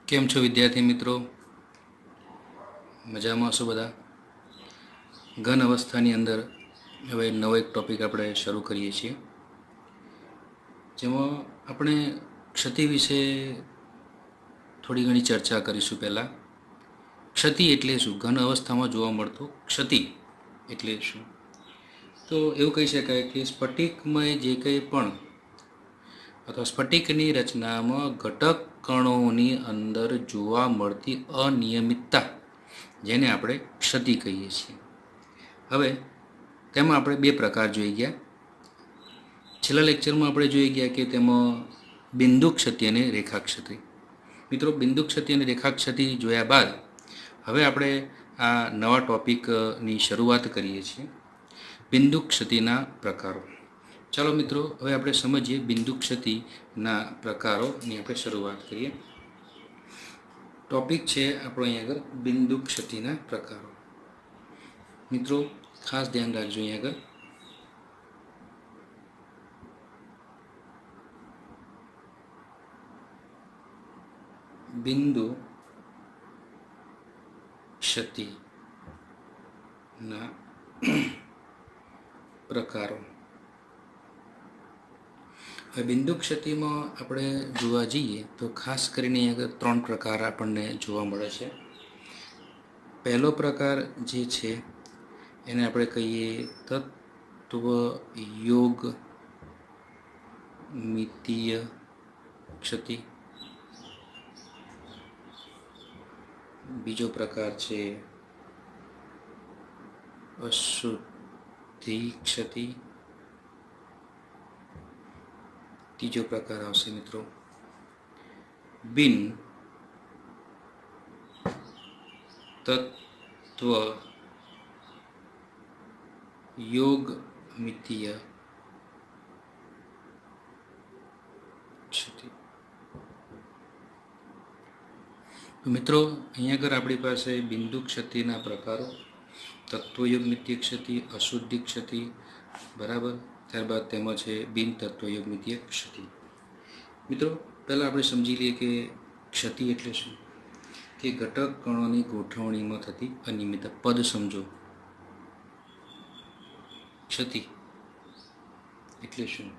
કેમ છો વિદ્યાર્થી મિત્રો? મજામાં છો બધા? ઘન અવસ્થાની અંદર હવે નવો એક ટૉપિક આપણે શરૂ કરીએ છીએ, જેમાં આપણે ક્ષતિ વિશે થોડી ઘણી ચર્ચા કરીશું. પહેલાં ક્ષતિ એટલે શું? ઘન અવસ્થામાં જોવા મળતું ક્ષતિ એટલે શું? તો એવું કહી શકાય કે સ્ફટિકમય જે કંઈ પણ અથવા સ્ફટિકની રચનામાં ઘટક કણોની અંદર જોવા મળતી અનિયમિતતા, જેને આપણે ક્ષતિ કહીએ છીએ. હવે તેમાં આપણે બે પ્રકાર જોઈ ગયા. છેલ્લા લેક્ચરમાં આપણે જોઈ ગયા કે તેમાં બિંદુ ક્ષતિ અને રેખા ક્ષતિ. મિત્રો, બિંદુ ક્ષતિ અને રેખા ક્ષતિ જોયા બાદ હવે આપણે આ નવા ટૉપિકની શરૂઆત કરીએ છીએ, બિંદુ ક્ષતિના પ્રકારો. ચાલો મિત્રો, હવે આપણે સમજીએ બિંદુ ક્ષતિના પ્રકારોની આપણે શરૂઆત કરીએ. ટૉપિક છે આપણો અહીં આગળ બિંદુ ક્ષતિના પ્રકારો. મિત્રો ખાસ ધ્યાન રાખજો. અહીં આગળ બિંદુ ક્ષતિના પ્રકારો. હવે બિંદુ ક્ષતિમાં આપણે જોવા જઈએ તો ખાસ કરીને અહીં આગળ ત્રણ પ્રકાર આપણને જોવા મળે છે. પહેલો પ્રકાર જે છે એને આપણે કહીએ તત્વ યોગ મિતીય ક્ષતિ. બીજો પ્રકાર છે અશુદ્ધિ ક્ષતિ. ત્રીજો પ્રકાર આવશે મિત્રો બિન તત્વ યોગ મિતીય ક્ષતિ. મિત્રો અહીંયા આગળ આપણી પાસે બિંદુ ક્ષતિના પ્રકારો તત્વયોગ મિતીય ક્ષતિ, અશુદ્ધિ ક્ષતિ, બરાબર. ત્યારબાદ તેમાં છે બિન તત્વયોગ મિતીય ક્ષતિ. મિત્રો પહેલાં આપણે સમજી લઈએ કે ક્ષતિ એટલે શું. કે ઘટક કણોની ગોઠવણીમાં થતી અનિયમિતતા. પદ સમજો. ક્ષતિ એટલે શું?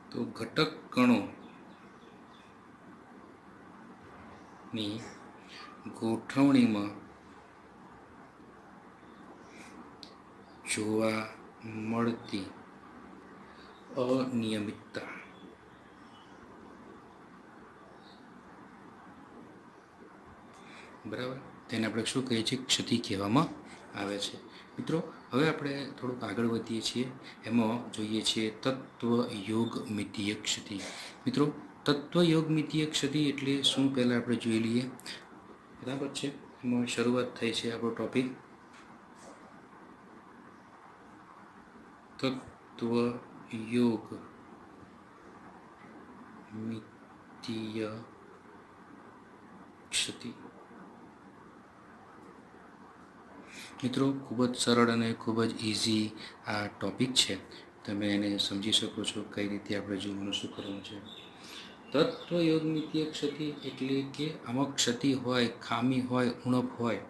તો ઘટક કણોની ગોઠવણીમાં જોવા મળતી અનિયમિતતા. બરાબર, તેને આપણે શું કહીએ છીએ? ક્ષતિ કહેવામાં આવે છે. મિત્રો હવે આપણે થોડુંક આગળ વધીએ છીએ. એમાં જોઈએ છીએ તત્વ યોગ મિતીય ક્ષતિ. મિત્રો તત્વ યોગ મિતીય ક્ષતિ એટલે શું પહેલાં આપણે જોઈ લઈએ. બરાબર છે, એમાં શરૂઆત થઈ છે આપણો ટોપિક તત્વ યોગ મિતીય ક્ષતિ. મિત્રો ખૂબ જ સરળ અને ખૂબ જ ઇઝી આ ટોપિક છે. તમે એને સમજી શકો છો કઈ રીતે આપણે જોવાનું, શું કરવાનું છે. તત્વ યોગ મિતીય ક્ષતિ એટલે કે આમાં ક્ષતિ હોય, ખામી હોય, ઉણપ હોય,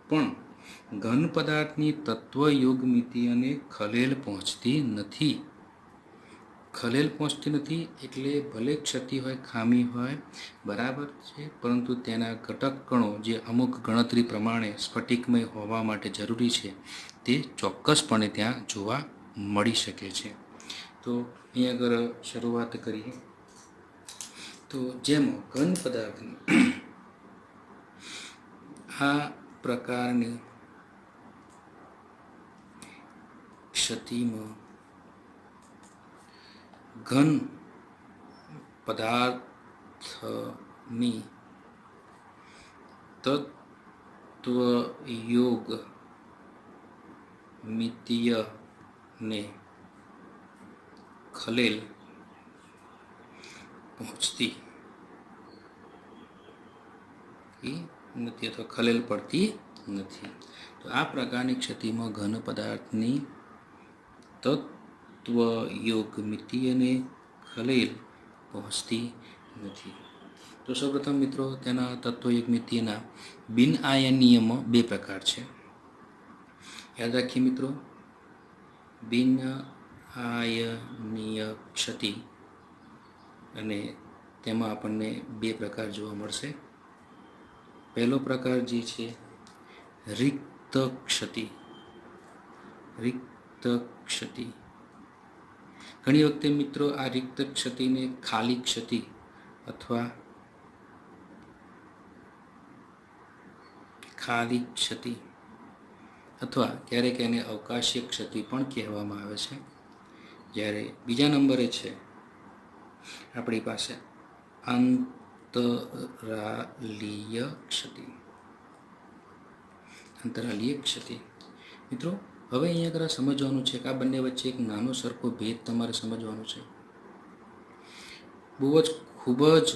પણ ઘન પદાર્થની તત્વ યોગ મિતિયને ખલેલ પહોંચતી નથી. ખલેલ પહોંચતી નથી એટલે ભલે ક્ષતિ હોય, ખામી હોય, બરાબર છે, પરંતુ તેના ઘટક કણો જે અમુક ગણતરી પ્રમાણે સ્ફટિકમય હોવા માટે જરૂરી છે તે ચોક્કસપણે ત્યાં જોવા મળી શકે છે. તો અહીં આગળ શરૂઆત કરીએ તો જેમાં ઘન પદાર્થની આ પ્રકારની ક્ષતિમાં ઘન પદાર્થની તત્વ યોગ મિતીયને ખલેલ પહોંચતી નથી અથવા ખલેલ પડતી નથી. તો આ પ્રકારની ક્ષતિમાં ઘન પદાર્થની તત્વ યોગ મિતિયને ખલેલ પહોંચતી નથી. તો સૌપ્રથમ મિત્રો તેના તત્વયુગ્મિતીયના બિન આયનીયમાં બે પ્રકાર છે. યાદ રાખીએ મિત્રો, બિન આયનીય ક્ષતિ અને તેમાં આપણને બે પ્રકાર જોવા મળશે. પહેલો પ્રકાર જે છે રિક્ત ક્ષતિ. રિક્ત ક્ષતિ ઘણી વખતે મિત્રો આ રિક્ત ક્ષતિને ખાલી ક્ષતિ અથવા ખાલી ક્ષતિ અથવા ક્યારેક એને અવકાશીય ક્ષતિ પણ કહેવામાં આવે છે. જ્યારે બીજા નંબરે છે આપણી પાસે અંતરાલીય ક્ષતિ. અંતરાલીય ક્ષતિ મિત્રો, હવે અહીંયા આગળ સમજવાનું છે કે આ બંને વચ્ચે એક નાનો સરખો ભેદ તમારે સમજવાનો છે. ખૂબ જ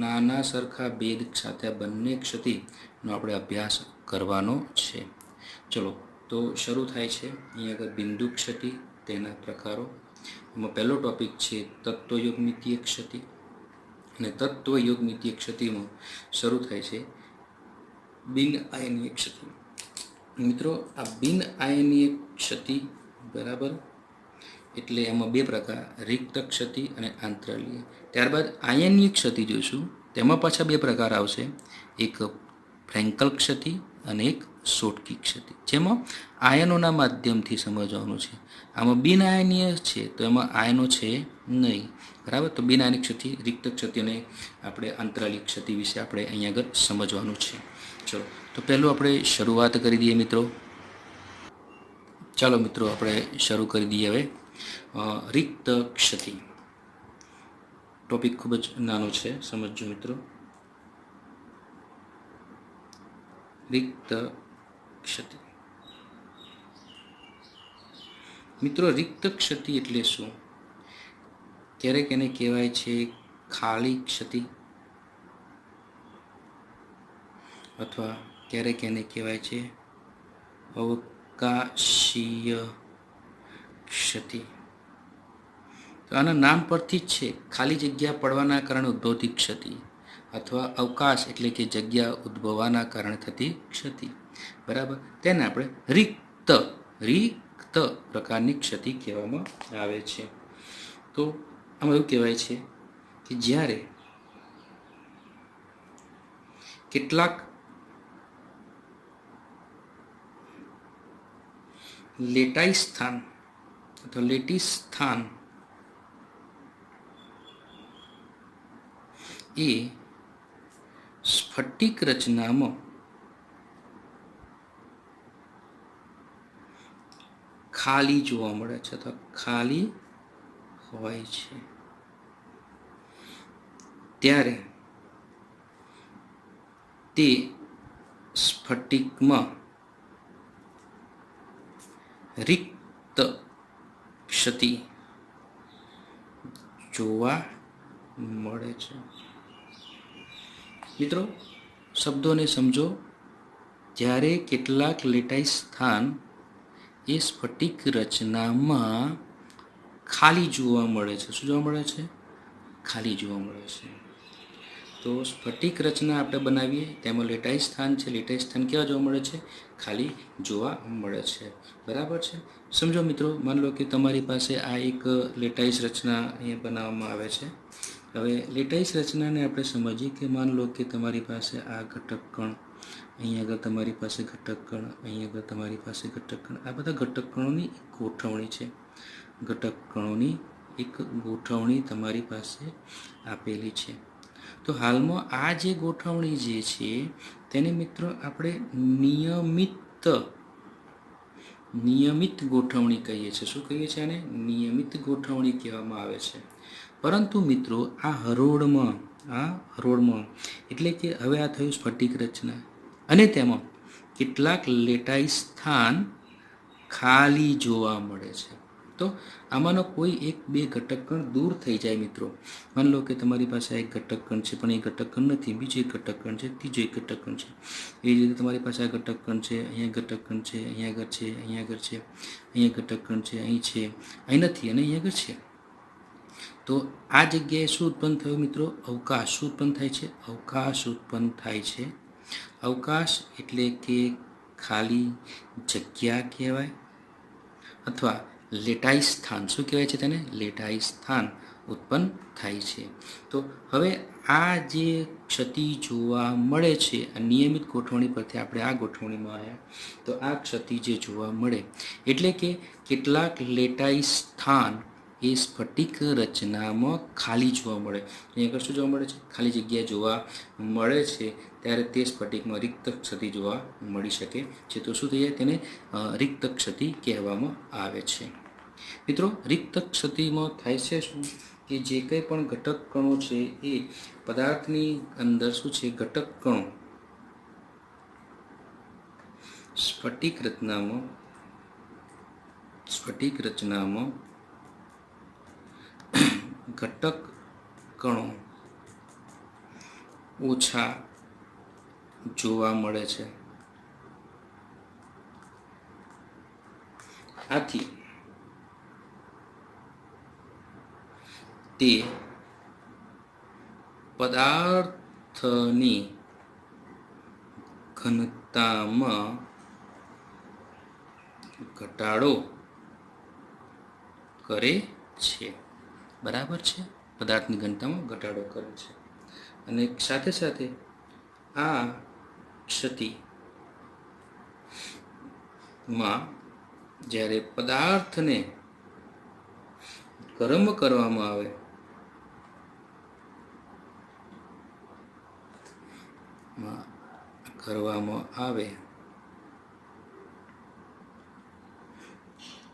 નાના સરખા ભેદ સાથે આ બંને ક્ષતિનો આપણે અભ્યાસ કરવાનો છે. ચલો તો શરૂ થાય છે અહીંયા આગળ બિંદુ ક્ષતિ, તેના પ્રકારો. એમાં પહેલો ટોપિક છે તત્વયુગ્મિતીય ક્ષતિ. અને તત્વયુગ્મિતીય ક્ષતિમાં શરૂ થાય છે બિન આયનીય ક્ષતિ. મિત્રો આ બિન આયનીય ક્ષતિ બરાબર, એટલે એમાં બે પ્રકાર, રિક્ત ક્ષતિ અને આંતરાલીય. ત્યારબાદ આયનીય ક્ષતિ જોઈશું, તેમાં પાછા બે પ્રકાર આવશે, એક ફ્રેન્કલ ક્ષતિ અને એક શોટકી ક્ષતિ, જેમાં આયનોના માધ્યમથી સમજવાનું છે. આમાં બિન આયનીય છે તો એમાં આયનો છે નહીં, બરાબર. તો બિન આયનિક ક્ષતિ, રિક્ત ક્ષતિ અને આપણે આંતરાલીય ક્ષતિ વિશે આપણે અહીંયા આગળ સમજવાનું છે. ચલો તો પહેલું આપણે શરૂઆત કરી દઈએ મિત્રો. ચાલો મિત્રો આપણે શરૂ કરી દઈએ હવે રિક્ત ક્ષતિ. ટોપિક ખૂબ જ નાનો છે, સમજજો મિત્રો. રિક્ત ક્ષતિ મિત્રો, રિક્ત ક્ષતિ એટલે શું? ક્યારેક એને કહેવાય છે ખાલી ક્ષતિ અથવા ક્યારેક એને કહેવાય છે અવકાશીય ક્ષતિ. તો આના નામ પરથી જ છે, ખાલી જગ્યા પડવાના કારણે ઉદ્ભવતી ક્ષતિ અથવા અવકાશ એટલે કે જગ્યા ઉદ્ભવવાના કારણે થતી ક્ષતિ, બરાબર. તેને આપણે રિક્ત પ્રકારની ક્ષતિ કહેવામાં આવે છે. તો આમાં એવું કહેવાય છે કે જ્યારે કેટલાક લેટાઈ સ્થાન અથવા લેટી સ્થાન એ સ્ફટિક રચનામાં ખાલી જોવા મળે છે અથવા ખાલી હોય છે, ત્યારે તે સ્ફટિકમાં રિક્ત ક્ષતિ જોવા મળે છે. મિત્રો શબ્દોને સમજો. જ્યારે કેટલાક લેટાઈ સ્થાન એ સ્ફટિક રચનામાં ખાલી જોવા મળે છે. શું જોવા મળે છે? ખાલી જોવા મળે છે. તો સ્ફટિક રચના આપણે બનાવીએ, તેમાં લેટાઈ સ્થાન છે. લેટાઈ સ્થાન કેવા જોવા મળે છે? ખાલી જોવા મળે છે, બરાબર છે. સમજો મિત્રો, માન લો કે તમારી પાસે આ એક લેટાઈસ રચના અહીંયા બનાવવામાં આવે છે. હવે લેટાઈસ રચનાને આપણે સમજીએ કે માન લો કે તમારી પાસે આ ઘટક કણ, અહીંયા આગળ તમારી પાસે ઘટક કણ, અહીંયા આગળ તમારી પાસે ઘટક કણ, આ બધા ઘટક કણોની ગોઠવણી છે. ઘટક કણોની એક ગોઠવણી તમારી પાસે આપેલી છે. તો હાલમાં આ જે ગોઠવણી જે છે તેને મિત્રો આપણે નિયમિત ગોઠવણી કહીએ છીએ. શું કહીએ છીએ? આને નિયમિત ગોઠવણી કહેવામાં આવે છે. પરંતુ મિત્રો આ હરોળમાં એટલે કે હવે આ થયું સ્ફટિક રચના અને તેમાં કેટલાક લેટાઈ સ્થાન ખાલી જોવા મળે છે. તો આમાંનો કોઈ એક બે ઘટક કણ દૂર થઈ જાય મિત્રો. માન લો કે તમારી પાસે એક ઘટક કણ છે પણ એ ઘટક કણ નથી, બીજો એક ઘટક કણ છે, ત્રીજો એક ઘટક કણ છે. એ રીતે તમારી પાસે આ ઘટક કણ છે, અહીંયા ઘટક કણ છે, અહીંયા આગળ છે, અહીંયા આગળ છે, અહીંયા ઘટક કણ છે, અહીં છે, અહીં નથી અને અહીંયા આગળ છે. તો આ જગ્યાએ શું ઉત્પન્ન થયું મિત્રો? અવકાશ. શું ઉત્પન્ન થાય છે? અવકાશ ઉત્પન્ન થાય છે. અવકાશ એટલે કે ખાલી જગ્યા કહેવાય, અથવા લેટાઈ સ્થાન. શું કહેવાય છે તેને? લેટાઈ સ્થાન ઉત્પન્ન થાય છે. તો હવે આ જે ક્ષતિ જોવા મળે છે, આ નિયમિત ગોઠવણી પરથી આપણે આ ગોઠવણીમાં આવ્યા, તો આ ક્ષતિ જે જોવા મળે એટલે કે કેટલાક લેટાઈ સ્થાન એ સ્ફટિક રચનામાં ખાલી જોવા મળે. અહીંયા આગળ શું જોવા મળે છે? ખાલી જગ્યા જોવા મળે છે. ત્યારે તે સ્ફટિકમાં રિક્ત ક્ષતિ જોવા મળી શકે છે. તો શું થઈ જાય? તેને રિક્ત ક્ષતિ કહેવામાં આવે છે. મિત્રો, રિક્ત ક્ષતિમાં થાય છે શું? કે જે કંઈ પણ ઘટક કણો છે એ પદાર્થની અંદર શું છે? ઘટક કણો સ્ફટિક રચનામાં ઘટક કણો ઓછા જોવા મળે છે. આથી તે પદાર્થની ઘનતામાં ઘટાડો કરે છે. બરાબર છે? પદાર્થની ઘનતામાં ઘટાડો કરે છે. અને સાથે સાથે આ ક્ષતિમાં જ્યારે પદાર્થને ગરમ કરવામાં આવે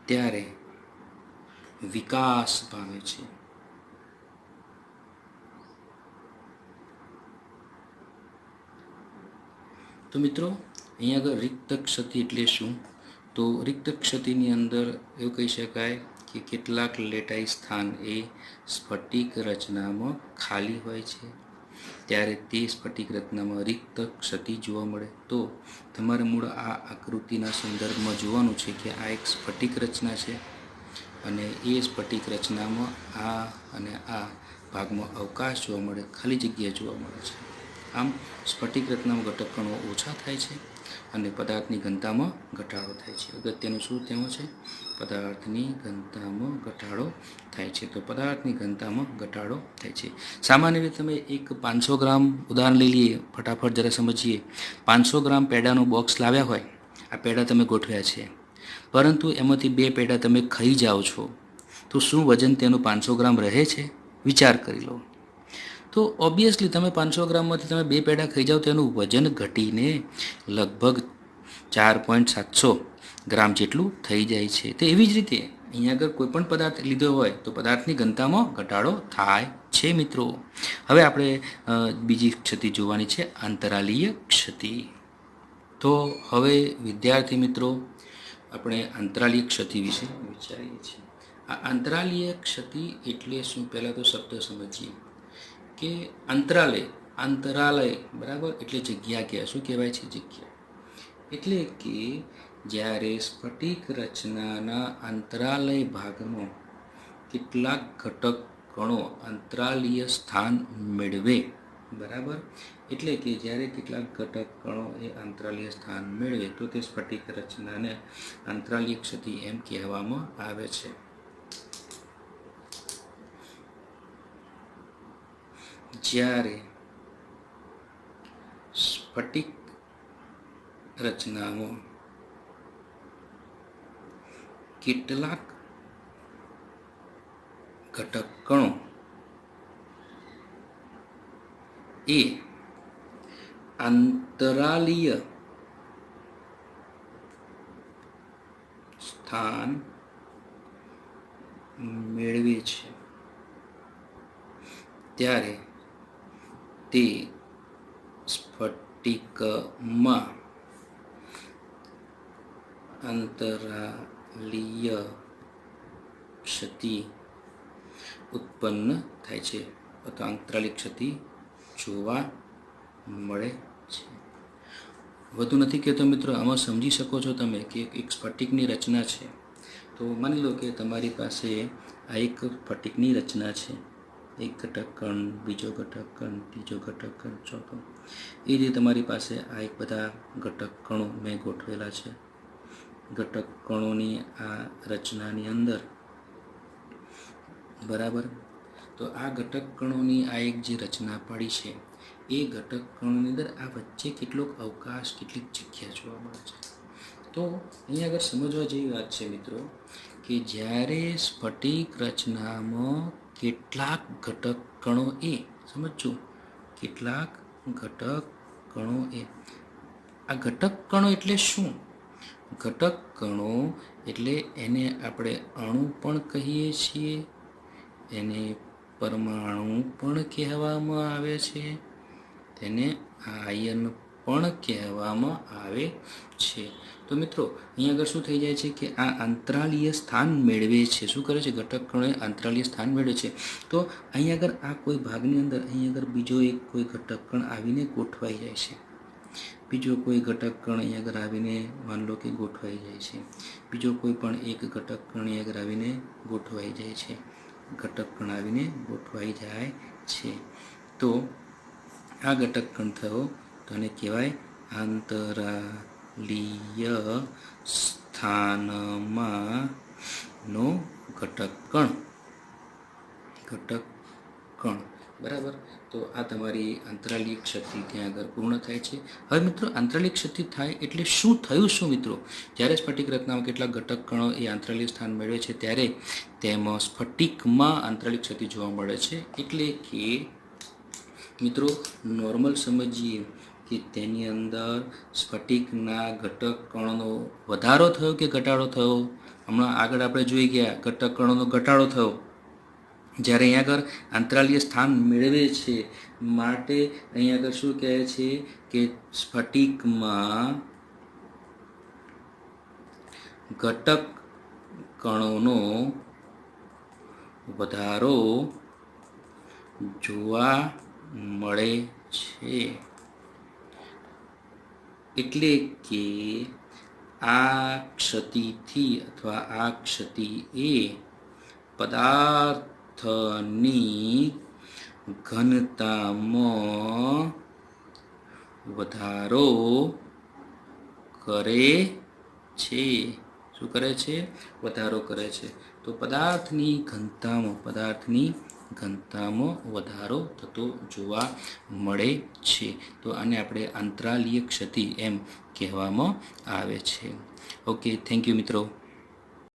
ત્યારે વિકાસ પામે છે. તો મિત્રો, અહીંયા આગળ રિક્ત ક્ષતિ એટલે શું? તો રિક્ત ક્ષતિની અંદર એવું કહી શકાય કે કેટલાક લેટાઈ સ્થાન એ સ્ફટિક રચનામાં ખાલી હોય છે. ત્યારે તે સ્ફટિક રચનામાં રિક્ત ક્ષતિ જોવા મળે. તો તમારે મૂળ આ આકૃતિના સંદર્ભમાં જોવાનું છે કે આ એક સ્ફટિક રચના છે, અને એ સ્ફટિક રચનામાં આ અને આ ભાગમાં અવકાશ જોવા મળે, ખાલી જગ્યા જોવા મળે છે. આમ સ્ફટિક રચનામાં ઘટક કણો ઓછા થાય છે અને પદાર્થની ઘનતામાં ઘટાડો થાય છે. અગત્યનું શું તેમાં છે? પદાર્થની ઘનતામાં ઘટાડો થાય છે. તો પદાર્થની ઘનતામાં ઘટાડો થાય છે. સામાન્ય રીતે તમે એક 500 ગ્રામ ઉદાહરણ લઈ લઈએ, ફટાફટ જરા સમજીએ. 500 ગ્રામ પેડાનું બોક્સ લાવ્યા હોય, આ પેડા તમે ગોઠવ્યા છે, પરંતુ એમાંથી 2 પેડા તમે ખાઈ જાઓ છો, તો શું વજન તેનું 500 ગ્રામ રહે છે? વિચાર કરી લો. તો ઓબ્વિયસલી તમે 500 ગ્રામમાંથી તમે 2 પેડા ખાઈ જાઓ તો એનું વજન ઘટીને લગભગ 4.700 ગ્રામ જેટલું થઈ જાય છે. તો એવી જ રીતે અહીંયા આગળ કોઈ પણ પદાર્થ લીધો હોય તો પદાર્થની ઘનતામાં ઘટાડો થાય છે. મિત્રો, હવે આપણે બીજી ક્ષતિ જોવાની છે, આંતરાલીય ક્ષતિ. તો હવે વિદ્યાર્થી મિત્રો, આપણે આંતરાલીય ક્ષતિ વિશે વિચારીએ છીએ. આ આંતરાલીય ક્ષતિ એટલે શું? પહેલાં તો શબ્દ સમજીએ કે અંતરાલય બરાબર એટલે જગ્યા કહેવાય. શું કહેવાય છે? જગ્યા. એટલે કે જ્યારે સ્ફટિક રચનાના અંતરાલય ભાગમાં કેટલાક ઘટક કણો અંતરાલીય સ્થાન મેળવે, બરાબર, એટલે કે જ્યારે કેટલાક ઘટક કણો એ અંતરાલીય સ્થાન મેળવે તો તે સ્ફટિક રચનાને અંતરાલીય ક્ષતિ એમ કહેવામાં આવે છે. જ્યારે સ્ફટિક રચનામાં કેટલાક ઘટક કણો એ અંતરાલીય સ્થાન મેળવે છે ત્યારે તે સ્ફટિકમાં અંતરાલીય ક્ષતિ ઉત્પન્ન થાય છે અથવા અંતરાલીય ક્ષતિ જોવા મળે છે. વધુ નથી કહેતો મિત્રો, આમાં સમજી શકો છો તમે કે એક સ્ફટિકની રચના છે તો માની લો કે તમારી પાસે આ એક સ્ફટિકની રચના છે, એક ઘટક કણ, બીજો ઘટક કણ, ત્રીજો ઘટક કણ, ચોથો. એ જે તમારી પાસે આ એક બધા ઘટક કણો મેં ગોઠવેલા છે. ઘટક કણોની આ રચનાની અંદર, બરાબર. તો આ ઘટક કણોની આ એક જે રચના પડી છે, એ ઘટક કણોની અંદર આ વચ્ચે કેટલોક અવકાશ, કેટલીક જગ્યા જોવા મળે છે. તો અહીંયા આગળ સમજવા જેવી વાત છે મિત્રો, કે જ્યારે સ્ફટિક રચનામાં કેટલાક ઘટક કણો એ, સમજો, કેટલાક ઘટક કણો એ, આ ઘટક કણો એટલે શું? ઘટક કણો એટલે એને આપણે અણુ પણ કહીએ છીએ, એને પરમાણુ પણ કહેવામાં આવે છે, તેને આયન પણ કહેવામાં આવે છે. તો મિત્રો અહીંયા આગળ શું થઈ જાય છે કે આ અંતરાલીય સ્થાન મેળવે છે. શું કરે છે? ઘટક કણો અંતરાલીય સ્થાન મેળવે છે. તો અહીંયા આગળ આ કોઈ ભાગની અંદર અહીંયા આગળ બીજો એક કોઈ ઘટક કણ આવીને ગોઠવાઈ જાય છે. બીજો કોઈ ઘટક કણ અહીંયા આગળ આવીને માન લો કે ગોઠવાઈ જાય છે. બીજો કોઈ પણ એક ઘટક કણ અહીંયા આગળ આવીને ગોઠવાઈ જાય છે. ઘટક કણ આવીને ગોઠવાઈ જાય છે. તો આ ઘટક કણ થયો, તો આને કહેવાય આંતરાલીય સ્થાનમાં નો ઘટક કણ. ઘટક કણ, બરાબર. તો આ તમારી આંતરાલીય ક્ષતિ ત્યાં આગળ પૂર્ણ થાય છે. હવે મિત્રો આંતરાલીય ક્ષતિ થાય એટલે શું થયું? શું મિત્રો, જ્યારે સ્ફટિક રચનામાં કેટલાક ઘટક કણો એ આંતરાલીય સ્થાન મેળવે છે, ત્યારે તેમાં સ્ફટિકમાં આંતરાલીય ક્ષતિ જોવા મળે છે. એટલે કે મિત્રો નોર્મલ સમજીએ કે તેની અંદર સ્ફટિકના ઘટક કણોનો વધારો થયો કે ઘટાડો થયો? હમણાં આગળ આપણે જોઈ ગયા ઘટક કણોનો ઘટાડો થયો. જ્યારે અહીંયા આગળ આંતરાલીય સ્થાન મેળવે છે, માટે અહીંયા આગળ શું કહે છે કે સ્ફટિકમાં ઘટક કણોનો વધારો જોવા મળે છે. એટલે કે આ ક્ષતિથી અથવા આ ક્ષતિ એ પદાર્થની ઘનતામાં વધારો કરે છે. શું કરે છે? વધારો કરે છે. તો પદાર્થની ઘનતામાં વધારો થતો જોવા મળે છે. તો આને આપણે આંતરાલીય ક્ષતિ એમ કહેવામાં આવે છે. ઓકે, થેન્ક યુ મિત્રો.